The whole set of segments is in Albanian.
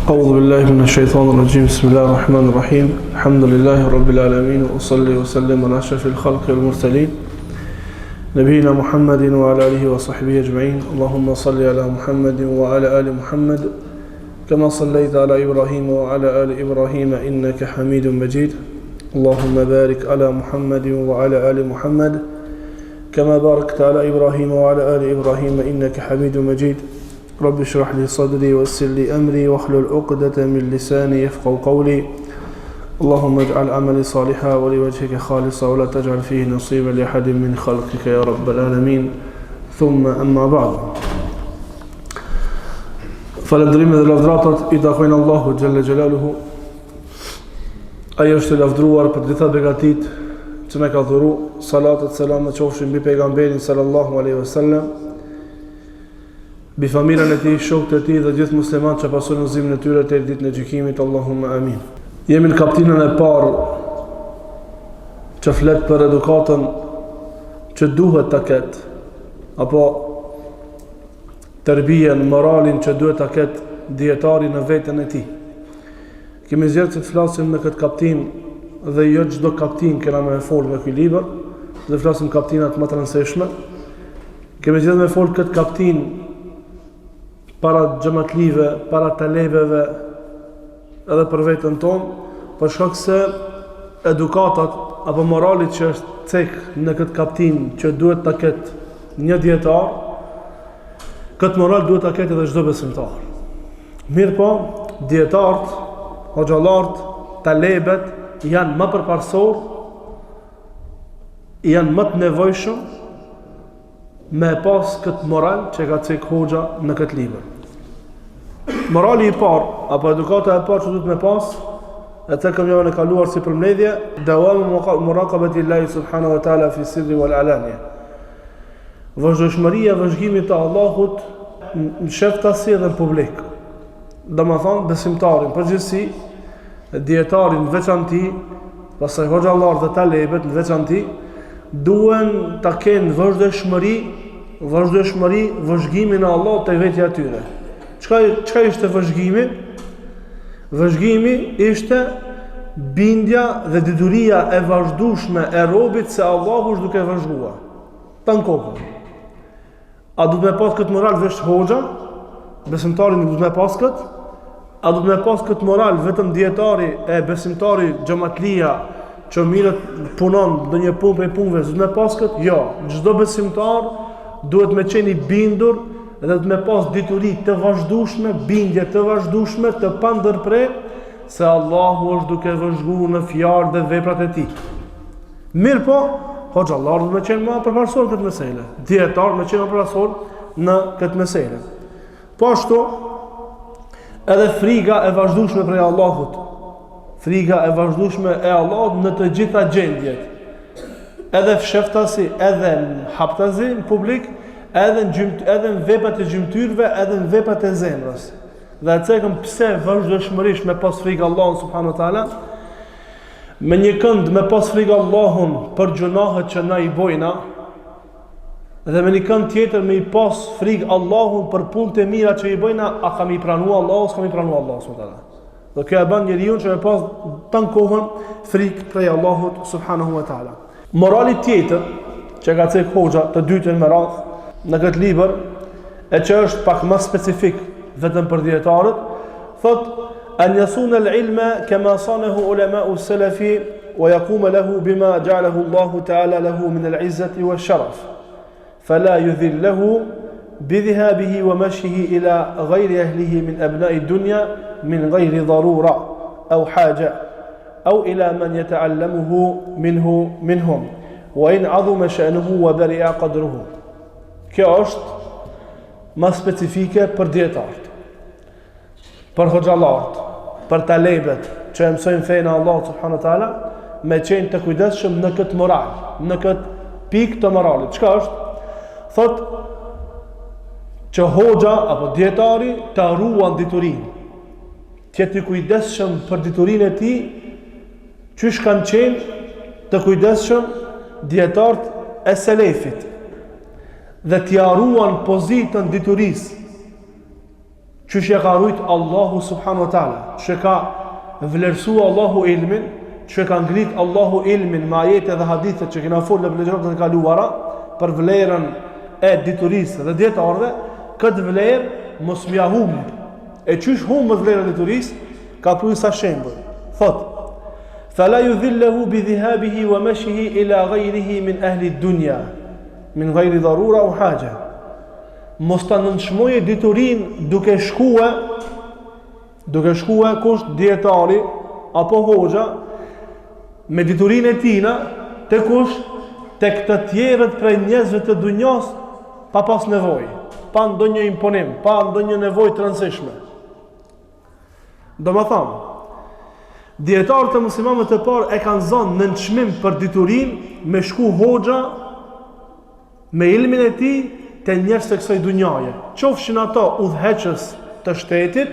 أعوذ بالله من الشيطان الرجيم بسم الله الرحمن الرحيم الحمد لله رب العالمين وأصلي وسلم على أشرف الخلق والمرسلين نبينا محمد وعلى آله وصحبه أجمعين اللهم صل على محمد وعلى آل محمد كما صليت على إبراهيم وعلى آل إبراهيم إنك حميد مجيد اللهم بارك على محمد وعلى آل محمد كما باركت على إبراهيم وعلى آل إبراهيم إنك حميد مجيد رب اشرح لي صدري ويسر لي أمري واحلل عقدة من لساني يفقهوا قولي اللهم اجعل عملي صالحا ولوجهك خالصا ولا تجعل فيه نصيبا لأحد من خلقك يا رب العالمين ثم أما بعد falëndrimi dhe lavdratat i takojnë Allahu xhalla xhelaluhu. Ai është i lavdruar për gjitha begatit që na ka dhuru. Salatet selamet qofshin mbi pejgamberin sallallahu alaihi wasallam, mbi familjen e tij, shokët e tij dhe gjithë muslimanët që pasojnë udhëzimin e tyre deri ditën e gjykimit. Allahumma amin. Jemi në kapitullin e parë që flet për edukatën që duhet ta ketë apo tërbijen, moralin që duhet ta ketë dietari në veten e tij. Kemi zgjedhur të flasim në këtë kaptin dhe jo çdo kaptin kena më fol në ky libër, dhe flasim kaptinat më të rëndësishme. Kemi zgjedhur me fol këtë kaptin para xhamatlive, para talebeve, edhe për veten tonë, për shkak se edukatat apo morali që është cek në këtë kaptin që duhet ta ketë një dietar, këtë moral duhet ta ketë edhe çdo besimtar. Mirë po, dietarët, hoxhallarët, talebet janë më përparësor, janë më të nevojshëm me pas këtë moral që ka cek hoxha në këtë libër. Morali i parë, apo edukata e parë që duhet me pas, e të kam javën e kaluar si përmbledhje, dawamu muraqabati Allahi subhanahu wa taala fi sirri wal alania. Vazhdimëria, vëzhgimi të Allahut në sheftasi dhe në publik. Domethënë besimtarin përgjithësi, dietarin veçanti, pastaj hoxhallar dhe talebet në veçanti, duhen ta kenë vazhdimëri, vëzhgimin e Allahut te vetja e tyre. Çka ishte vëzhgimi? Vëzhgimi ishte bindja dhe dituria e vazhdueshme e robit se Allahu është duke vëzhguar. Tan kokën. A du të me pas këtë moral veç hoxha? Besimtari nuk du të me pas këtë? A du të me pas këtë moral vetëm dietari e besimtari xhamatlia që mirët punon në një punë prej punëve, du të me pas këtë? Jo, çdo besimtar duhet me qenë i bindur dhe të me pas dituri të vazhdueshme, bindje të vazhdueshme, të pandërprer se Allahu është duke vëzhguar në fjalë dhe veprat e tij. Mirë po, hoxhallar me qenë më përparësor këtë mesele, dietar me qenë më përparësor në këtë mesele. Po ashtu, edhe frika e vazhdueshme prej Allahut, frika e vazhdueshme e Allahut në të gjitha gjendjet, edhe fsheftasi, edhe haptazi në publik, edhe në veprat e gjymtyrve, edhe në veprat e zemrës. Dhe e cekëm pse vazhdimërisht me pas frikë Allahun subhanahu wa taala, me një kënd me pas frikë Allahun për gjunahet që na i bojna, dhe me një kënd tjetër me i pas frikë Allahun për punët e mira që i bojna, a kam i pranua Allahu, s'kam i pranua Allahu subhanahu wa taala. Dhe kjo e bën njeriu që me pas tan kohën frikë prej Allahut subhanahu wa taala. Morali tjetër që ka cek hoxha të dytën me radhë në këtë libër, e që është pak më specifik vetëm për dietarët, thot an yasuna al-ilma kama sanahu ulama'u as-salafi wa yaquma lahu bima ja'alahu Allahu ta'ala lahu min al-'izzati wash-sharaf fala yudhillahu bidhhabihi wa mashyihi ila ghayri ahlihi min abna'i ad-dunya min ghayri darura aw haja aw ila man yata'allamuhu minhum wa in 'azama sha'nuhu wa bari'a qadruhu. Kjo është më specifike për dietarët, për hoxhallarët, për talebet që e mësojnë fenë Allahut subhanahu wa taala, me qenë të kujdesshëm në këtë moral, në këtë pikë të moralit. Çka është? Thot që hoxha apo dietari të ruan diturinë, që të kujdesshëm për diturinë e tij, çish kanë qenë të kujdesshëm dietarët e selefit, dhe t'ja ruan pozitën diturisë Qysh ja ka rujt Allahu subhanahu wa taala, që ka vlerësu Allahu ilmin, që ka ngrit Allahu ilmin me ajete dhe hadithe që kena folë në legjërat e kaluara për vlerën e diturisë dhe dietarëve, këtë vlerë mos m'ia humb. E qysh humbet vlera e diturisë? Ka thuaj sa shembull. Thot: "Fala yudhillahu bi dhihabihi wa mashihi ila ghayrihi min ahli ad-dunya min ghayri darura aw haja." Mos ta nënçmoje diturin duke shkue kush dietari apo hoxha me diturinë e tina te kush tek të tjerët prej njerëzve të dunjos pa pas nevojë, pa ndonjë imponim, pa ndonjë nevojë të rëndësishme. Domethënë, dietarët e muslimanëve të parë e kanë zënë nënçmim për diturinë me shku hoxha me ilmin e tij te njerëz të kësaj dunjaje, qofshin ato udhëheqës të shtetit,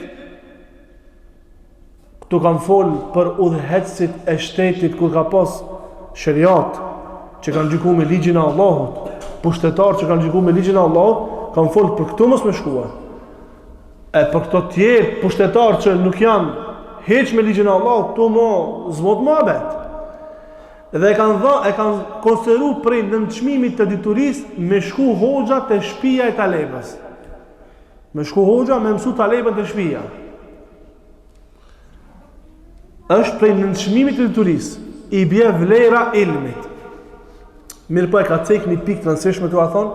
këtu kanë folë për udhëheqësit e shtetit kur ka pas shariat që kanë gjykuar me ligjin e Allahut, pushtetar që kanë gjykuar me ligjin e Allahut, kanë folë për këtu mos me shkuar. E për këto tjerë pushtetar që nuk janë hiç me ligjin e Allahut, tu mo zmot mohabet. Dhe e kanë konsideru prej nënçmimit të diturisë me shku hoxha të shtëpia e talebës. Me shku hoxha me mësu talebën të shtëpia. Është prej nënçmimit të diturisë, i bje vlera ilmit. Mirë po e ka cek një pikë të rëndësishme të a thonë,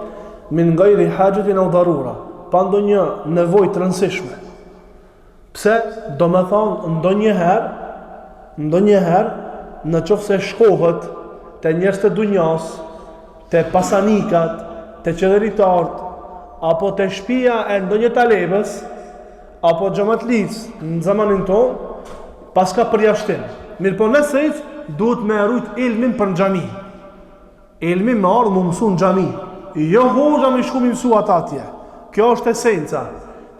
min gajri hajëtin au darura, pa ndonjë nevojë të rëndësishme. Pse? Do me thonë, ndonjëherë, në qofë se shkohet të njerëz të dunjas, të pasanikat, të qederitarët, apo të shtëpia e ndonjë talebës, apo xhamatlis në zamanin tonë, pas ka përjashtim. Mirë po nësejt, duhet me rujt ilmin për në xhami. Ilmin me ardhë më mësu në xhami. Jo hoxha me shku me mësu ata atje. Kjo është esenca.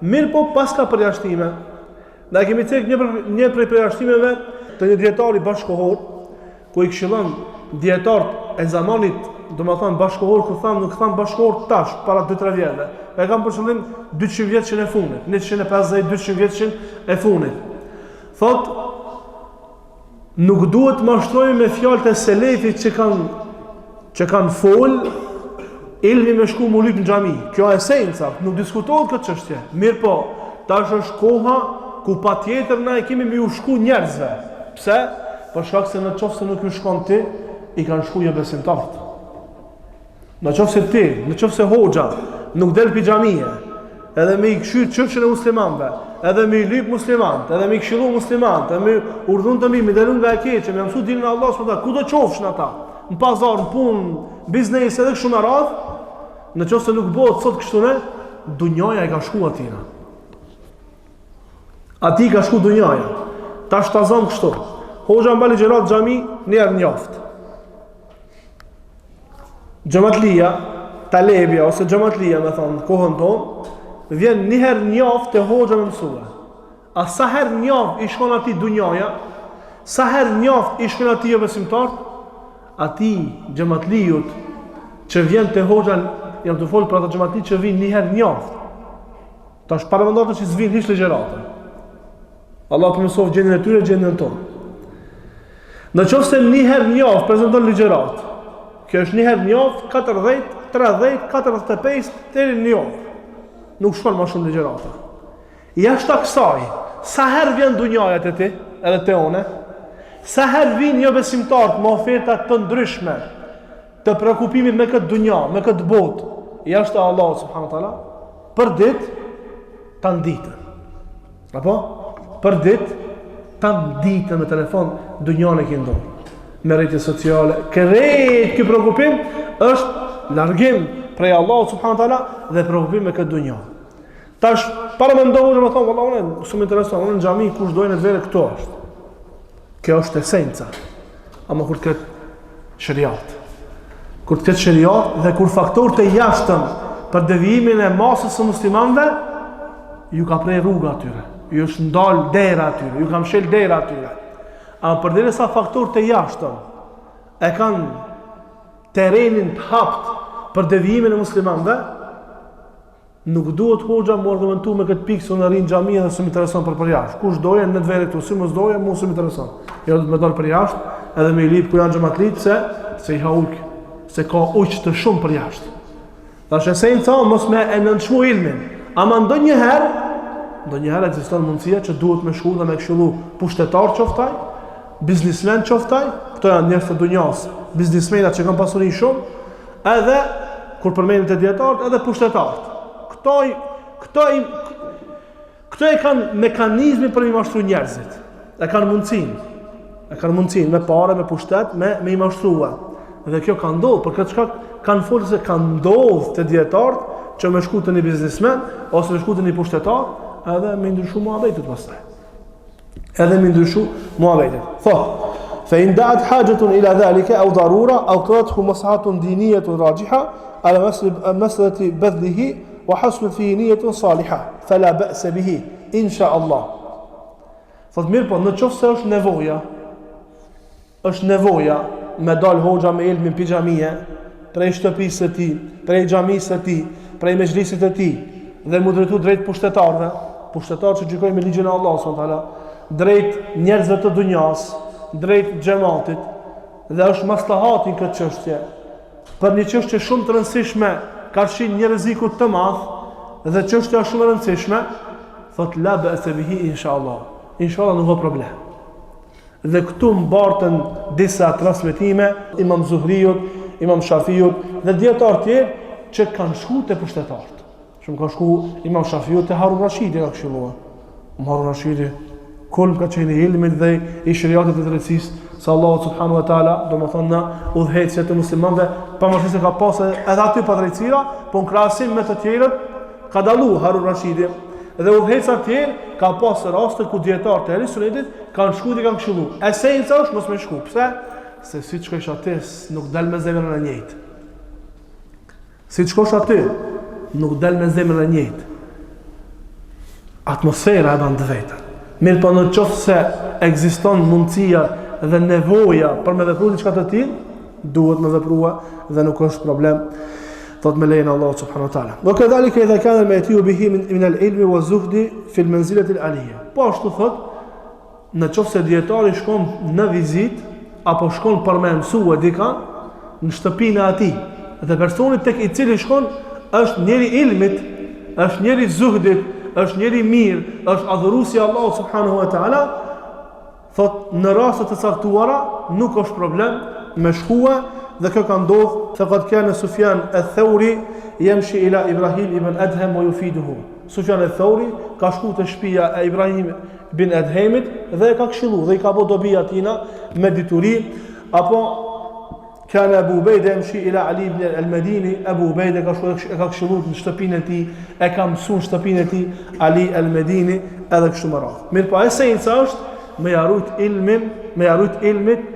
Mirë po pas ka përjashtime. Dhe kemi cek një prej përjashtimeve të një dietari bashkohor, ku i këshillon dietarët e zamanit, do më thonë bashkohor, nuk tham bashkohor tash, para 2-3 vjetëve. E kam për qëllim 200 vjetëshin e funit, 150-200 vjetëshin e funit. Thot, nuk duhet mashtrojmë me fjalët e selefit që kanë fol, ilmi me shku më lyp në xhami. Kjo e esenca, nuk diskutohet këtë çështje. Mirë po, tash është koha ku patjetër na e kemi me u shku njerëzve. Pse? Për shkak se në qofë se nuk ju shkon ti, i kanë shku jo besimtarët. Në qofë se ti, në qofë se hoxha, nuk del pi xhamie, edhe me i këshyr qëfshën e muslimanve, edhe me i lyp muslimant, edhe me i këshilu muslimant, edhe me urdhun të mi delun nga e keqe, me mësu dilin Allah s.w.t. Ku do qofshin ata? Në pazar, në punë, biznes edhe kështu me radhë, në qofë se nuk bëhet sot kështune, dunjaja i ka shku atina. Ati ka shku dunjaja. Ta shtazon kështu. Hoxha mbali gjerat xhami njerë njaft. Xhamatlia, talebja ose xhamatlia me thonë kohën tonë, vjen njëherë njaft të hoxha me mësua. A sa herë njaft i shkon ati dunjaja, sa herë njaft i shkon ati jo besimtarët, ati xhamatliut që vjen të hoxha, jam të folë për ata xhamatli që vjen njëherë njaft. Ta është paramendata që s'vin hiç legjerate. Allah të mësov gjendjen e tyre, gjendjen tonë. Në qofë se njëherë njoft prezenton ligjerat, kjo është njëherë njoft, 40, 30, 45, të njoft. Nuk shkon ma shumë ligjerata. Jashta kësaj, sa herë vjen dunjajat e ti, edhe te one, sa herë vjen jo besimtarët me ofertat të ndryshme, të prekupimit me këtë dunja, me këtë botë, jashta Allah subhanahu wa taala, për ditë, ta nditën. Apo? Për ditë, ta nditën me telefon dunjane këndonë, me rrjete sociale, kërejt kjo prekupim është largim prej Allah subhanahu wa taala dhe prekupim me këtë dunja. Tash, para me ndohë, me thonë, valla, unë së më intereson, unë në xhami, kush dojnë e të vere, këto është. Kjo është esenca. Ama kur të këtë shëriat. Kur të këtë shëriat dhe kur faktor të jashtëm për devijimin e masës së muslimanve, ju ka prej rruga atyre. Ju është ndalë dera atyre, ju kam shel dera atyre. A përderi sa faktor të jashtëm e kanë terenin të hapt për devijimin e muslimanve, Nuk duhet hoxha më argumentu me këtë pikë se unë arrin xhamia dhe s'm intereson për jashtë. Kush doje në të vere këtu, si mos doje, mos më intereson. Jo do të më dal për jashtë, edhe me i lip ku janë xhamatlit se i ha ujk, se ka ujq të shumë për jashtë. Tash esenca mos me e nënçmu ilmin. Ama ndonjëherë ekziston mundësia që duhet me shku dhe me këshillu pushtetar qoftaj, biznismen qoftaj, këto janë njerëz të dunjas, biznismenat që kanë pasuri shumë, edhe kur përmendet e dietarët, edhe pushtetarët. Këto e kanë mekanizmi për i mashtru njerëzit. E kanë mundësin me pare, me pushtet, me i mashtruhe. Dhe kjo ka ndodhë, për këtë shkak kanë folë se ka ndodhë të dietarët që me shku të një biznismen, ose me shku të një pushtetar, edhe me ndryshu muhabetit pastaj. Thotë, فإن دعت حاجة إلى ذلك أو ضرورة أو قضته مصلحة دينية راجحة على مسألة بذله وحصل فيه نية صالحة فلا بأس به إن شاء الله. Thotë mirë po, në qoftë se është nevoja me dal hoxha me ilmin pijamie, prej shtëpisë së tij, prej xhamisë së tij, prej mezhlisit të tij, dhe mu drejtu drejt pushtetarëve, pushtetarë që gjykojnë me ligjin e Allahut subhanahu wa taala, drejt njerëzve të dunjas, drejt xhamatit, dhe është maslahatin këtë çështje. Për një çështje shumë të rëndësishme, karshi një rreziku të madh, dhe çështja është shumë e rëndësishme, thot la ba'sa bihi inshallah. Inshallah nuk ka problem. Dhe këtu mbartën disa transmetime, Imam Zuhriut, Imam Shafiut dhe dietar tjerë që kanë shku te pushtetarët. Shumë ka shku Imam Shafiut te Harun Rashidi ka këshilluar. Harun Rashidi kulm ka qenë i ilmit dhe i shariatit të drejtësisë se Allahu subhanahu wa taala, domethënë në udhëheqje të muslimanëve, pavarësisht se ka pasur edhe aty padrejtësira, por në krahasim me të tjerët ka dalluar Harun Rashidi. Dhe udhëheqësa të tjerë ka pasur raste ku dietarët e Sunetit kanë shkuar dhe kanë këshilluar. Esenca është mos më shku. Pse? Se si të shkosh aty nuk dal me zemrën e njëjtë. Si të shkosh aty nuk dal me zemrën e njëjtë. Atmosfera e ban të vetën. Mirë po në qoftë se ekziston mundësia dhe nevoja për me vepru diçka të tillë, duhet me veprua dhe nuk është problem. Thot me lejen Allah subhanahu wa taala. Wa kadhalika idha kana al-ma'tiu bihi min al-ilmi wa zuhdi fi al-manzilati al-aliyya. Po ashtu thot, në qoftë se dietari shkon në vizitë apo shkon për me mësua dika në shtëpinë e atij, dhe personi tek i cili shkon është njeri ilmit, është njeri zuhdit, është njeri mirë, është adhuruesi Allahu subhanahu wa taala, thot në raste të caktuara nuk është problem me shkua. Dhe kjo ka ndodhur se qad kana Sufjan al-Thawri yamshi ila Ibrahim ibn Adham wa yufiduhu. Sufjan al-Thawri ka shku te shtëpia e Ibrahim ibn Adhamit dhe ka këshilluar dhe i ka bë dobi atina me dituri. Apo kana Abu Ubaida yamshi ila Ali ibn al-Madini, Abu Ubaida ka këshilluar në shtëpinë e tij, e ka mësuar në shtëpinë e tij Ali al-Madini edhe kështu më radh. Mirë po esenca është me jarrujt ilmit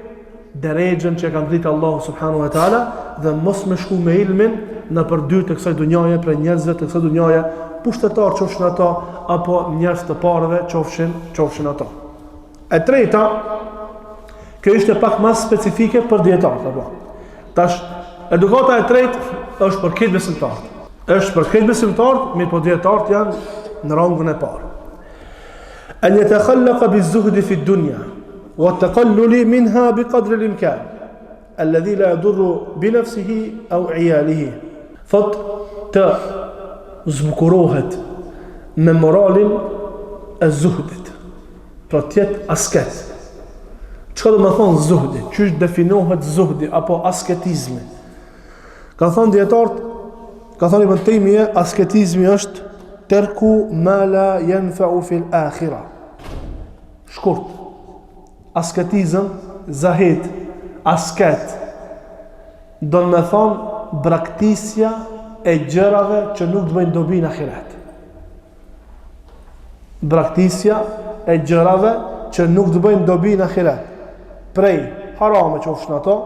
derejën që e ka ngritë Allahu subhanahu wa taala dhe mos me shku me ilmin në përdyrje të kësaj dunjaje për njerëzve të kësaj dunjaje, pushtetar qofshin ata apo njerëz të parëve qofshin ata. E treta, kjo ishte pak më specifike për dietarët apo. Tash edukata e tretë është për këtë besimtarët. Mirë po dietarët janë në rangun e parë. An yatakhallaqa bizuhdi fi dunya والتقلل منها بقدر الإمكان الذي لا يضر بنفسه أو عياله. Thot të zbukurohet me moralin e zuhdit, pra tjetë asket. Çka do të thonë zuhdi? Çish definohet zuhdi apo asketizmi? Ka thonë dietarët, ka thonë Ibn Taymija, asketizmi është terku ma la yanfa'u fil akhirah. Shkurt. Asketizëm, zahid, asket, do në me thonë braktisja e gjërave që nuk të bëjnë dobi në ahiret. Braktisja e gjërave që nuk të bëjnë dobi në ahiret. Prej harame që ofshën ato,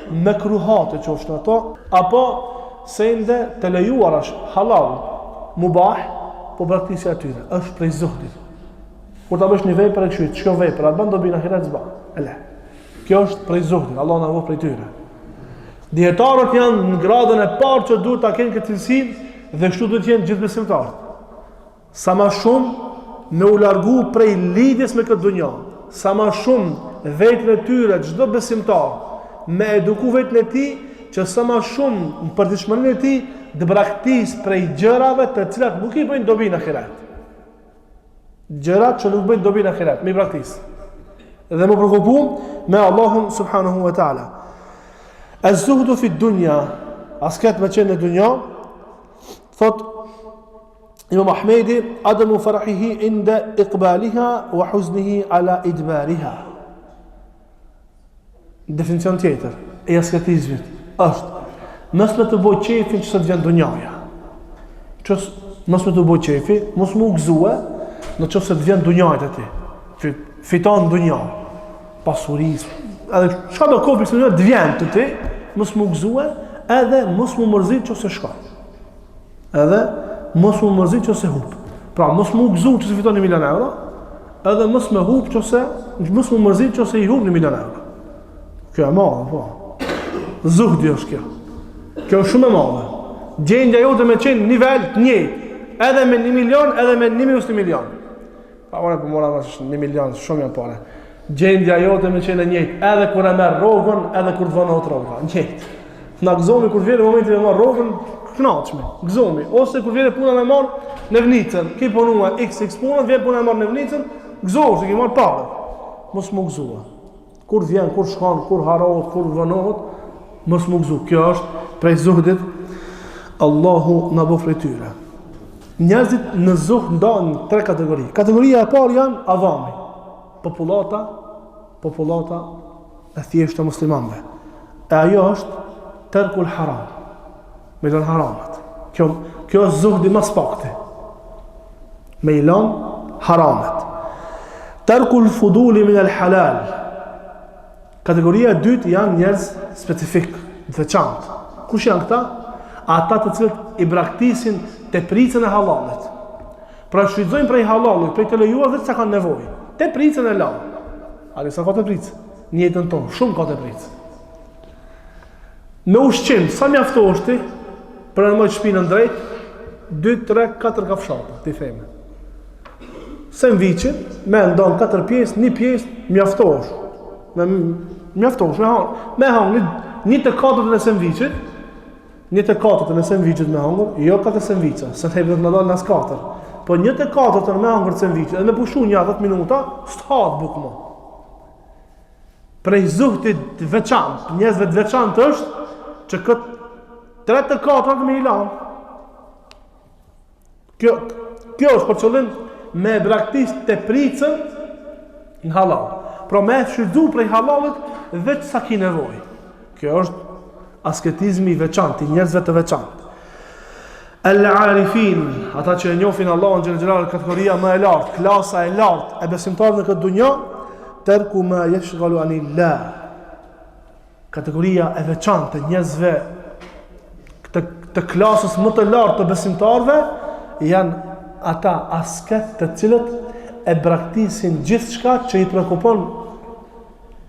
mekruhate që ofshën ato, apo sende të lejuar është halal, mubah, po braktisja e tyre, është prej zuhdit. Kur ta bësh një vepër e kështu, çka vepër, atë bën dobi në ahiret zba. Kjo është prej zuhdit, Allah na vë prej tyre. Dietarët janë në gradën e parë që duhet ta kenë këtë cilësi dhe kështu duhet të jenë gjithë besimtarët. Sa më shumë me u largu prej lidhjes me këtë dunjë. Sa më shumë vetën e tyre çdo besimtar me eduku vetën e tij që sa më shumë në përditshmërinë e tij të braktisë prej gjërave të cilat nuk i bëjnë dobi në ahiret. Gjërat që nuk bëjnë dobi në ahiret, me braktisë. Dhe më preokupu me Allahun subhanahu wa taala. Az-zuhdu fi dunya, asket me qenë në dunja, thot Imam Ahmedi, adamu farahihi inda iqbaliha wa huznihi ala idbariha. Definicion tjetër e asketizmit është mos me të bëj qefin që së të vjen dunjaja. Mos me të bëj qefi, mos më u gëzue në që se të vjen dunjajt e ti. Fiton dunja, pasurisë, edhe çka do kohë për të vjen të ti, mos më u gëzue, edhe mos më mërzit që se shka. Edhe mos më mërzit që se hup. Pra, mos më u gëzu që se fiton 1 milion euro, edhe mos më hup që se, mos më mërzit që se i hup 1 milion euro. Kjo e madhe, po. Zuhdi është kjo. Kjo është shumë e madhe. Gjendja jote me qenë nivel të njëjtë, edhe me 1 milion, edhe me 1 milion. Pa unë për mora është 1 milion, shumë janë pare. Gjendja jote me qenë e njëjtë, edhe kur e merr rrogën, edhe kur të vënohet rroga, njëjtë. Na gëzohemi kur vjen momenti me marr rrogën, kënaqemi. Gëzohemi, ose kur vjen puna me marr në Vnicën, ki punua XX punën, vjen puna me marr në Vnicën, gëzohesh, ki marr parë. Mos më gëzoa. Kur vjen, kur shkon, kur harohet, kur vënohet, mos më gëzo. Kjo është prej zuhdit. Allahu na bëf prej tyre. Njerëzit në zuhd ndahen në 3 kategori. Kategoria e parë janë avami, popullata e thjeshtë të muslimanëve. E ajo është terkul haram, me lënë haramat. Kjo është zuhdi mas pakti, me i lënë haramat. Terkul fuduli min al halal. Kategoria e dytë janë njerëz specifik, të veçantë. Kush janë këta? Ata të cilët i braktisin tepricën e halalit. Pra shfrytëzojnë prej halalit, prej të lejuar vetë sa kanë nevojë. Tepricën e la. Ali sa ka tepricë? Në jetën tonë, shumë ka tepricë. Me ushqim, sa mjaftoshti për në mëjtë shpinën drejt, 2, 3, 4 kafshata, ti theme. Sandwichin, me ndonë 4 pjesë, 1 pjesë, mjaftosh. Mjaftosh, me hangë, 1/4 e sandwichit, 1/4 e sandwichit me hangër, jo 4 sandwicha, se të hebë në dalë nësë 4. Po 1/4 me hangër të sandwichit, edhe me pushu një 10 minuta, s'hatë bukë më. Prej zuhtit të veçantë, njerëzve të veçantë është, që këtë 3/4 me i lanë. Kjo është për qëllim me braktis të pricën në halal. Pra me shrydu prej halalit veç sa ki nevoj. Kjo është asketizmi i veçantë, i njerëzve të veçantë. El-arifin, ata që e njofin Allahun xhel xhelal, kategoria më e lartë, klasa e lartë e besimtarëve në këtë dunjë, terku ma yashghalu anillah. Kategoria e veçantë e njerëzve të klasës më të lartë të besimtarëve janë ata asket të cilët e braktisin gjithçka që i prekupon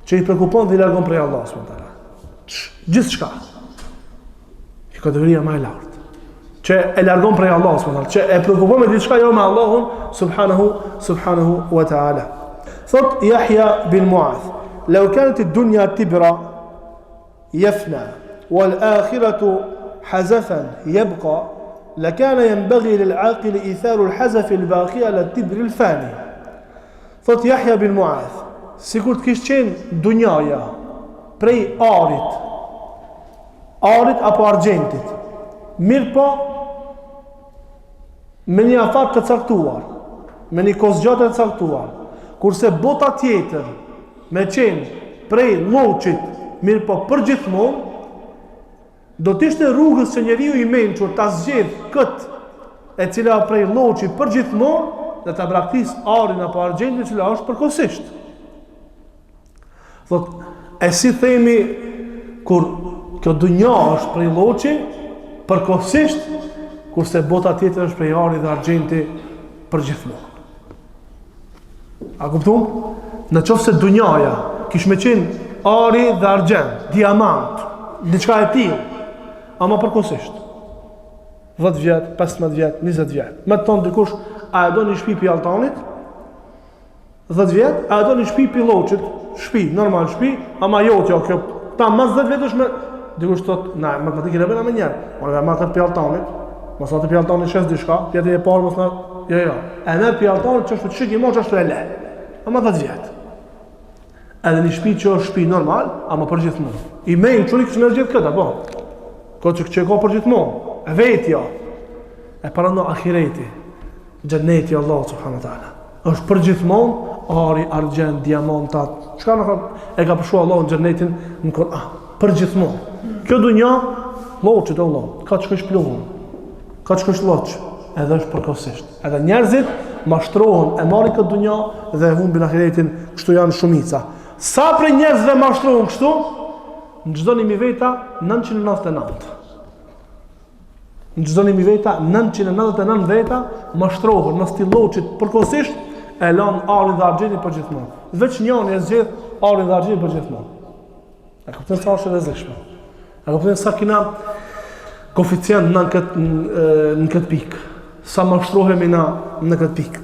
dhe i largon prej Allah subhanahu. Gjithçka. Kjo kategoria më e lartë. Që e largon prej Allah subhanahu, që e prekupon me diçka jo me Allahun subhanahu wa ta'ala. Thot Yahya bin Mu'adh, "Law kanat ad-dunya tibra yafna wal akhiratu hazafan yabqa lakana yanbaghi lil 'aqil itharu al-hazaf al-baqi ala at-tibr al-fani." Thot Yahya bin Mu'adh, sikur të kishte qenë dunjaja prej arit apo argjentit, mirë po me një afat të caktuar, me një kozgjatë të caktuar, kurse bota tjetër me qenë prej lloçit, mirë po përgjithmonë, do t'ishte rrugës që njeriu i mençur ta zgjedh këtë e cila prej lloçit përgjithmonë dhe ta braktis arin apo argjentin që është përkohësisht. Thot, e si themi kur kjo dunja është prej lloçi përkohësisht, kurse bota tjetër është prej ari dhe argjenti përgjithmonë. A kuptum? Në qoftë se dunjaja kish me qenë ari dhe argjent, diamant, diçka e tillë, ama përkohësisht. 10 vjet, 15 vjet, 20 vjet. Me të thonë dikush, a e do një shtëpi pjaltanit? 10 vjet, a e do një shtëpi pilloçit? Shtëpi, normal shtëpi, ama jo kjo. Ta mas 10 vjetësh me dikush thot, na, matematikën e bëna më njëherë. Ora ma kat pjaltanit, mos atë pjaltanit shes diçka, pjetë e parë mos na, jo. E merr pjaltanit çështë çik i mosh ashtu e le. Ama 10 vjet. Edhe një shtëpi që është shtëpi normal, ama për gjithmonë. I mejnë çuni që merr gjithë këtë, po. Ko që ka për gjithmonë. E vetja. E parano ahireti. Xheneti Allah subhanahu wa taala. Është për gjithmonë, ari, argjend, diamantat. Çka na e ka përshuar Allahu në xhenetin në Kur'an. Për gjithmonë. Kjo dunja, lloçet Allah, ka çka shpluhun. Ka çka lloç, edhe është përkohësisht. Edhe njerëzit mashtrohen, e marrin këtë dunja dhe humbin ahiretin, kështu janë shumica. Sa për njerëzve mashtrohen kështu? Në çdo një veta 999. Në çdo një veta 999 veta mashtrohen, mos ti lloçit përkohësisht e lën arin dhe argjendin për gjithmonë. Veç njëri e zgjedh arin dhe argjendin për gjithmonë. A kupton sa është e rrezikshme? A kupton sa kena koeficient në këtë pikë? Sa mashtrohemi na në këtë pikë?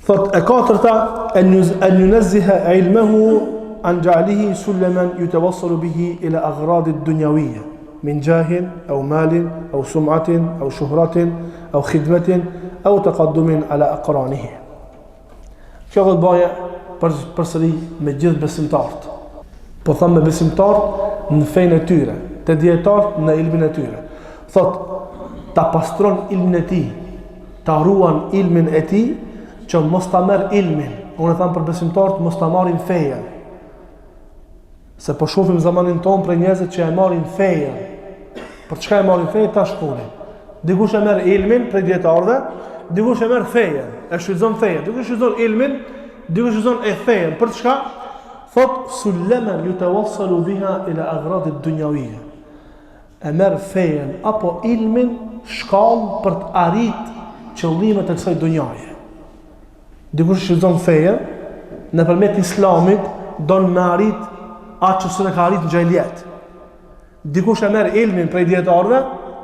Thot e katërta an yunazziha ilmuhu an ja'alihi sulaman yatawassalu bihi ila aghrad ad-dunyawiyya min jahin aw malin aw sum'atin aw shuhratin aw khidmatin aw taqaddumin ala aqranihi. Kjo do të bëjë përsëri me gjithë besimtarët. Po them me besimtarët në fenë e tyre, te dietarët në ilmin e tyre. Thot ta pastron ilmin e tij, ta ruan ilmin e tij, që mos ta merr ilmin. Unë e them për besimtarët mos ta marrin fejen. Se po shohim zamanin ton për njerëzit që e marrin fejen. Për çka e marrin fejen tash shkoni. Dikush e merr ilmin për dietarëve, dikush e merr fejen, e shfrytëzon fejen. Dikush shfrytëzon ilmin, dikush shfrytëzon e fejen. Për çka? Thot sulaman yatawassalu biha ila aghrad ad-dunyawiyya. E merr fejen apo ilmin shkallë për të arrit qëllimet e kësaj dunjaje. Dikush shfrytëzon fejen nëpërmjet islamit don me arrit atë që s'e ka arrit në xhailiet. Dikush e merr ilmin prej dietarëve,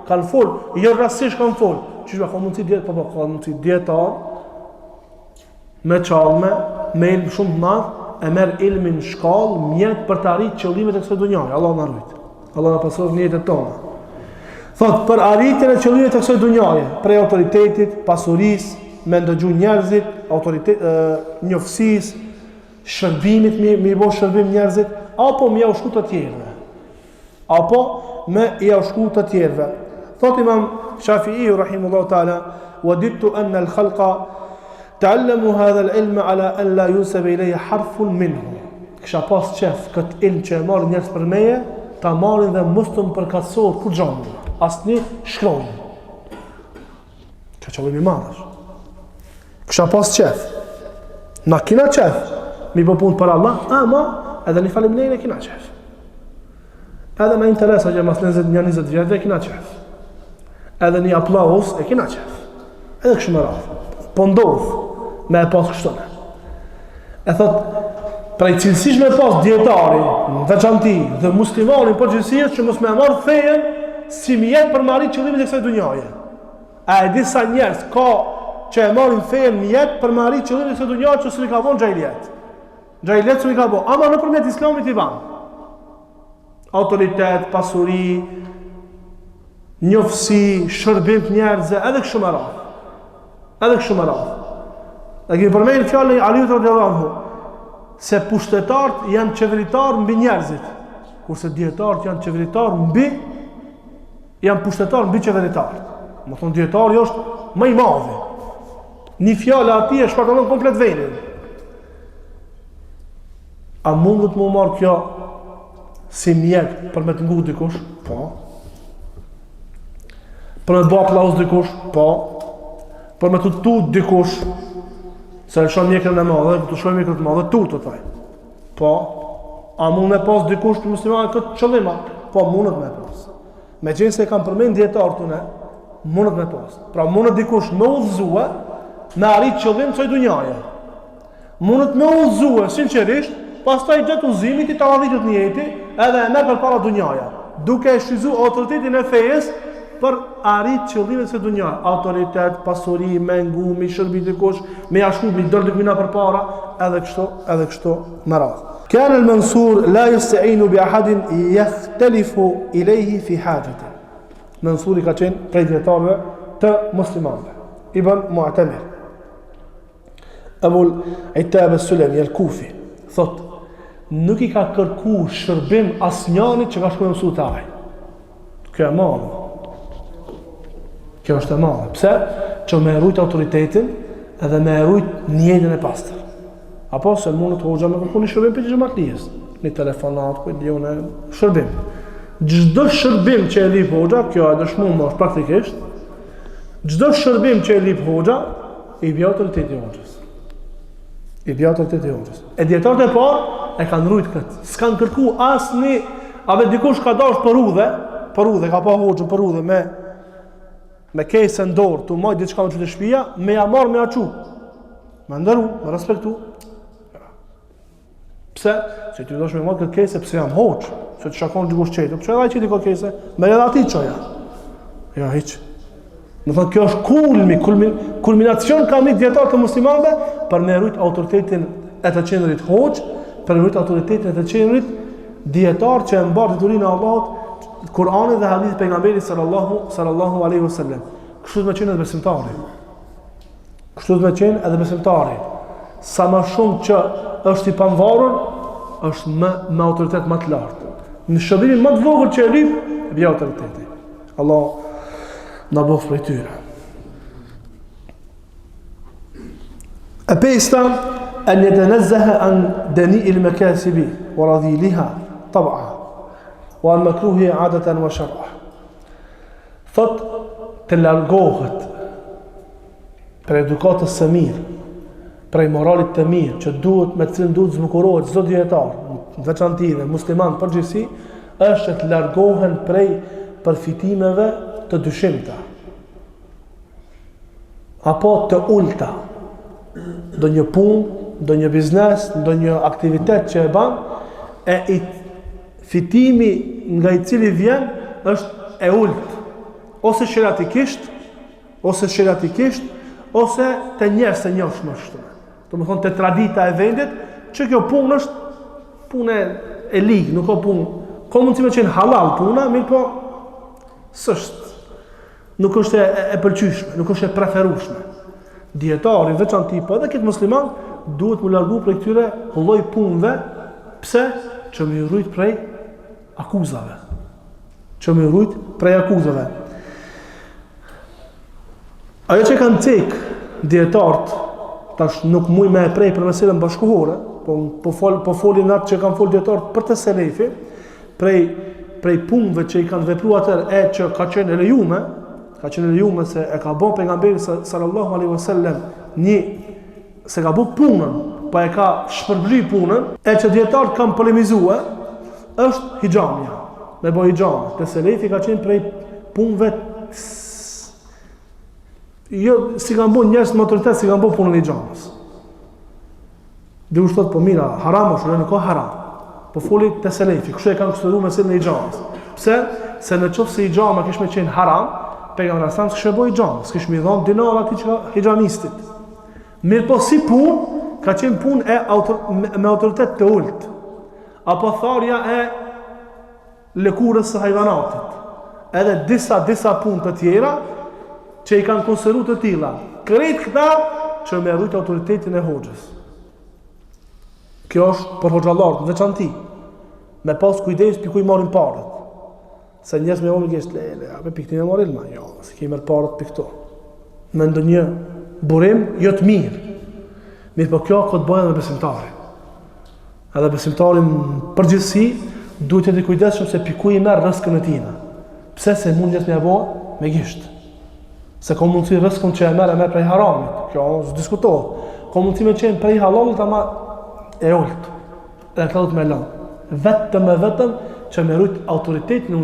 kanë fol, jo rastësisht kanë fol. Çish ka mundsi ka mundsi dietar me çallme, me ilm shumë të madh, e merr ilmin në shkallë mjet për të arritur qëllimet e kësaj dunjaje. Allah na rujt. Allah na pasof në jetën tonë. Thot për arritjen e qëllimeve të kësaj dunjaje, prej autoritetit, pasurisë, me ndëgju njerëzit, njoftësisë, shërbimit, me i bo shërbim njerëzit, apo me ja u shku të tjerëve. Apo me ja u shku të tjerëve. Thot Imam Shafi'i rahimahullahu ta'ala, wadidtu anna al-khalqa ta'allamu hadha al-ilma ala an la yunsab ilayhi harfun minhu. Kisha pas qef këtë ilm që e marrin njerëz për meje, ta marrin dhe mos të më përkatësohet kur xhamu. Asnjë shkronjë. Ka qëllim i madh. Kisha pas qef. Na kina qef. Mi po punë për Allah, ama edhe një falimlejnë e kina qef. Edhe me interesa që mas 20 vjetëve e kina qef. Edhe një aplaus e kina qef. Edhe kështu më radhë. Po ndodh me e pas kështone. E thot, prej cilësish me pas djetari, në veçanti dhe muslimarin për gjithësijës që mos me marrë fejen si mjet për marrë qëllimit e kësaj dunjaje. A e disa njerës ka që e marrin fejen mjet për marrë qëllimit e kësaj dunjaje që së një ka bon gjajljet. Gjajljet së një ka bon, ama në përmjet islamit i ban. Autoritet, pasuri, njofësi, shërbim të njerëzve, edhe kështu më radhë. Edhe kështu më radhë. Dhe kemi përmendur fjalën e Aliut radhiyallahu anhu se pushtetarët janë qeveritar mbi njerëzit, kurse dietarët janë qeveritar janë pushtetar mbi qeveritarët. Do thonë dietari është më i madh. Një fjalë atij e shpërndon komplet vendin. A mundet më marr kjo si mjet për me të ngut dikush? Po. Për me të bë aplauz dikush? Po. Për me të tut dikush? Se e shon mjekrën e madhe, të shon mjekrën e madhe, tutët taj. Po, a mund me pas dikush të muslimanë këtë qëllima? Po, mundet me pas. Me qenë se kam përmen djetarë të ne, mundet me pas. Pra, mundet dikush me udhëzue, me arrit qëllim të dunjaje. Mundet me udhëzue, sinqerisht, pas taj gjatë udhëzimit i të radhitët njeti, edhe e merë për para dunjaja. duke e shfrytzuar autoritetin e fejes për arrit qëllimet së dunja, autoritet, pasuri, mengu, mi shërbi dikush, me jashku, mi dërë dikujna për para, edhe kështu më radh. Kana al-Mansur la yasta'inu bi ahadin yakhtalifu ilayhi fi hajati. Mansuri ka qenë prej dietarëve të muslimanëve. Ibn Mu'tamir. Abul Ittab as-Sulami al-Kufi thot, nuk i ka kërku shërbim asnjërit që ka shkuar mësu të ai. Kjo e madhe. Kjo është e madhe. Pse? Që me rujt autoritetin edhe me rujt njëjtën e pastër. Apo se mund të hoxha me kërku një shërbim për xhamatlijes, një telefonat, për një shërbim. Çdo shërbim që e lip hoxha, kjo e dëshmuar është praktikisht, çdo shërbim që e lip hoxha, i bie autoriteti i hoxhës. I bie autoriteti i hoxhës. E dietarët e parë e kanë rujt këtë. S'kan kërku asnjë, apo dikush ka dash për udhë, ka pa hoxhën për udhë me kese në dorë, tu maj diçka në qëtë shpia, me ja marrë me ja qu. Me ndëru, me respektu. Pse? Se ty dosh me marrë këtë kese, pse jam hoqë, se të shakon dikush qetë, pëse edhe qëti ka kese, me edhe ati qoja. Ja, hiq. Në thënë, kjo është kulminacion ka një djetarë të muslimanve për me rujt autoritetin e të qenërit hoqë, për me rujt autoritetin e të qenërit djetarë që e mbarë diturinë e Allahut, Kur'ani dhe hadith pejgamberit sallallahu alaihi wasallam. Kështu të më qenë edhe besimtari. Kështu të më qenë edhe besimtari. Sa më shumë që është i pavarur, është me autoritet më të lartë. Në shërbimin më të vogël që e lip, bie autoriteti. Allah na bëf prej tyre. E pesta an yatanazzaha an dani'il makasibi wa radhiliha tab'a. Wa al-makruhi adatan wa shar'a. Thot të largohet për edukatës së mirë, prej moralit të mirë, që duhet me cilën duhet zbukurohet çdo dietar, në veçanti dhe musliman përgjithësi, është të largohen prej përfitimeve të dyshimta apo të ulta. Do një punë, do një biznes, do një aktivitet që e ban, e i fitimi nga i cili vjen është e ult, ose shiratikisht, ose të njerëz të njohshëm ashtu. Do të thonë te tradita e vendit, që kjo punë është punë e ligë, nuk ka punë. Ka mundësi me qenë halal puna, mirë po s'është, nuk është e pëlqyeshme, nuk është e preferueshme. Dietari veçanti po edhe këtë musliman duhet mu largu prej këtyre lloj punëve, pse? Që më rujt prej akuzave. Ajo që kanë cek dietarët, tash nuk muj me e prej për meselën bashkëkohore, po folin atë që kanë fol dietarët për të selefi, prej punëve që i kanë vepruar atër e që ka qenë e lejume se e ka bën pejgamberi sallallahu alaihi wasallam se ka bën punën, po e ka shpërbly punën, e që dietarët kanë polemizuar, është hijamja. Me bo hijama, të selefi ka qenë prej punëve jo, si kanë bën njerëz me autoritet, si kanë bën punën e hijamës. Dhe u thot po mira, haram është, nuk ka haram. Po foli te selefi, kështu e kanë konsideruar meselën e hijamës. Pse? Se në qoftë se hijama kish me qenë haram, pejgamberi sa s'kishte bëj hijama, s'kish më dhon dinar atij që hijamistit. Mirë po si punë, ka qenë punë me autoritet të ulët. Apo tharja e lëkurës së hajvanatit. Edhe disa punë të tjera që i kanë konsideruar të tilla. Krejt këta që me rujt autoritetin e hoxhës. Kjo është për hoxhallarët në veçanti. Me pas kujdes për ku i marrin parët. Se njerëz me vonë gjesh apo piktin e morën më. Jo, se kemi marr parët për këto. Me ndonjë burim jo të mirë. Mirë po kjo ka të bëjë me besimtarin. Edhe besimtarin përgjithësi duhet të kujdesshëm se piku i merr rrezikun e tij. Pse se mund njerëz me apo me gisht. Se ka mundësi rrezikun që e merr prej haramit. Kjo s'diskutohet. Ka mundësi me qenë prej halalit ama e ult. Edhe këta do të më lënë. Vetëm që me rujt autoritetin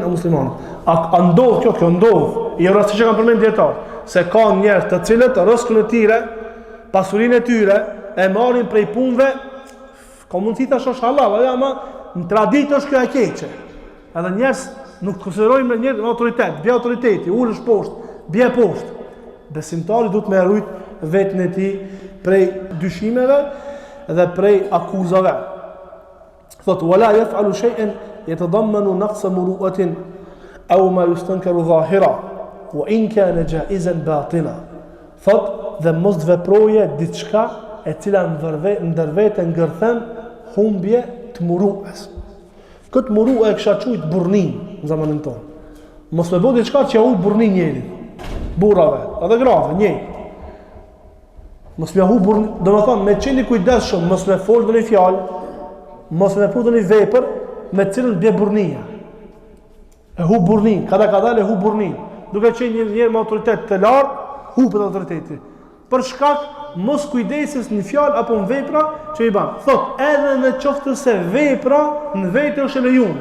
e muslimanit. A ndodh kjo ndodh. Jo rasti që kanë përmend dietar, se ka njerëz të cilët rrezikun e tyre, pasurinë e tyre e marrin prej punëve, ka mundësi tash është halal, ama në traditë është kjo e keqe. Edhe njerëz nuk konsiderojnë njerëz me autoritet, bie autoriteti, ulesh poshtë, bie poshtë. Besimtari duhet me rujt vetën e tij prej dyshimeve dhe prej akuzave. Thot wala yaf'alu shay'an yatadammanu naqsa muru'atin aw ma yustankaru zahira wa in kana jaizan batina. Thot dhe mos të veproje diçka e cila ndër vete ngërthen humbje të murues. Këtë muru e kësha qujtë burnin në zamanin tonë. Mos me bo diçka që ja hu burnin njeri. Burrave, edhe grave, njeri. Mos me hu burnin, do me thonë, me qeni kujdes shumë, mos me folë dhe një fjallë, mos me pu dhe një vepër, me cilën bje burnia. E hu burnin, kada e hu burnin. Duke qenë njeri me autoritet të lartë, hu për autoriteti. Për shkak, mos kujdesis në fjalë apo në vepra që i ban. Thot, edhe në qoftë se vepra në vetë është e lejuar.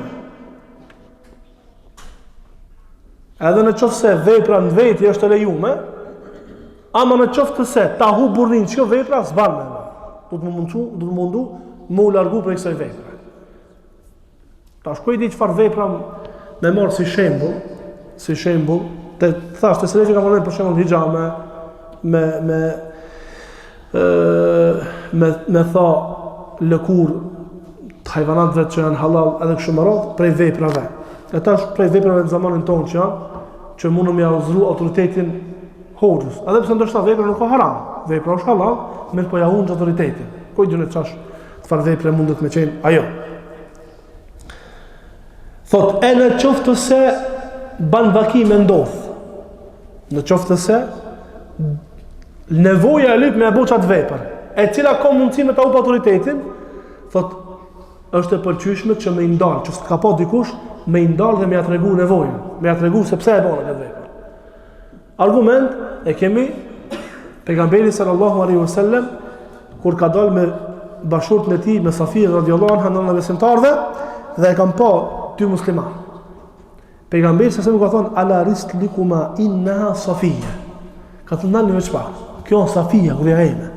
Edhe në qoftë se vepra në vetë është e lejuar, ama në qoftë se ta hu burrin çdo vepra s'ban më. Do të mundu më u largu prej kësaj vepre. Tash ku i di çfarë vepra me marr si shembull, të thash të selefi ka vënë për shembull hijame, me tha lëkur të hajvanatëve që janë halal edhe kështu me radhë prej veprave. E tash prej veprave në zamanin tonë që mundëm ja uzru autoritetin hoxhës. Edhe pse ndoshta vepra nuk ka haram, vepra është halal, me po ja hunx autoritetin. Ku i dinë çash çfarë vepre mundet me qenë ajo. Thot, e në qoftë se ban vakime ndodh. Në qoftë se nevoja e lyp me e bo qatë vepër, e cila ka mundësi me ta up autoritetin, thot, është e pëlqyeshme që me i ndalë, që s'ka pa dikush, me i ndalë dhe me ja tregu nevojën, me ja tregu se pse e bona këtë vepër. Argument e kemi pejgamberi sallallahu alaihi wasallam kur ka dalë me bashkëshortën e tij, me Safia radhiyallahu anha në besimtarëve, dhe e kanë pa dy musliman. Pejgamberi sallallahu ka thonë ala rislikuma innaha Safia. Ka thënë nani veç pa. Kjo është Safia, gruaja ime.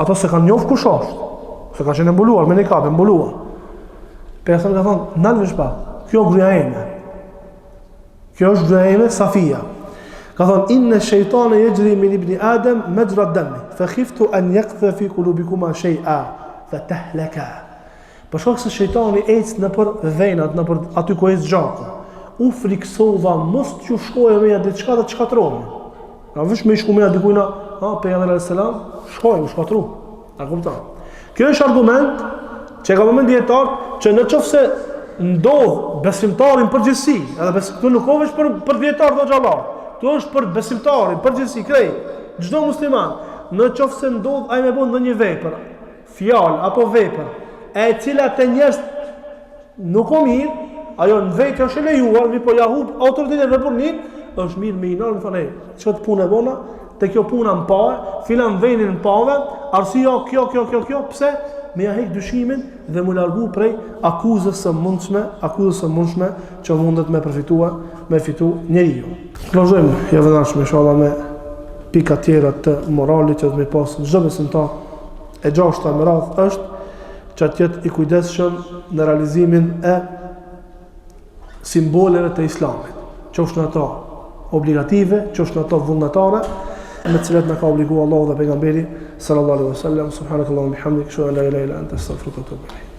Ata se kanë njohur kush është. Se ka qenë mbuluar me nikab, mbuluar. Pejgamberi ka thonë nani veç pa. Kjo gruaja ime. Kjo është gruaja ime Safia. Ka thonë inna shejtana yajri min ibn Adam majra ad-dam, fa khiftu an yaqdha fi qulubikuma shay'a fa tahlaka. Për shkak se shejtani ecë nëpër venat, nëpër aty ku ecë gjaku. U friksova mos t'ju shkojë me ja diçka të çkatrohen. Na vesh me shku me ja dikujna, pejgamberi alayhis salam, shkoj, u shkatru. A kupton? Kjo është argument që ka moment dietar që në qoftë se ndodh besimtarin përgjithësi, edhe këtu nuk ka veç për dietar do xhallar. Këtu është për besimtarin përgjithësi krejt, çdo musliman, në qoftë se ndodh ai me bën ndonjë vepër, fjalë apo vepër, e cila të njerëz nuk o mirë, ajo në vetë është e lejuar, mi po ja hub autoritetin e burnin, është mirë me i nërë, më thane, që të punë e bona, të kjo puna më paë, filan venin në pave, arsio kjo, pse? Me ja hek dyshimin dhe mu largu prej akuzës së mundshme që mundet me fitu njeriu. Vazhdojmë javën e ardhshme inshallah me pika tjera të moralit që do të pas çdo besimtar. E gjashta me radhë është që të jetë i kujdesshëm në realizimin e simboleve të islamit, qofshin ato obligative, qofshin ato vullnetare, me cilat na ka obliguar Allahu dhe pejgamberi sallallahu alaihi wasallam. Subhanakallahumma bihamdika, ashhadu an la ilaha illa anta, astaghfiruka wa atubu ilayk.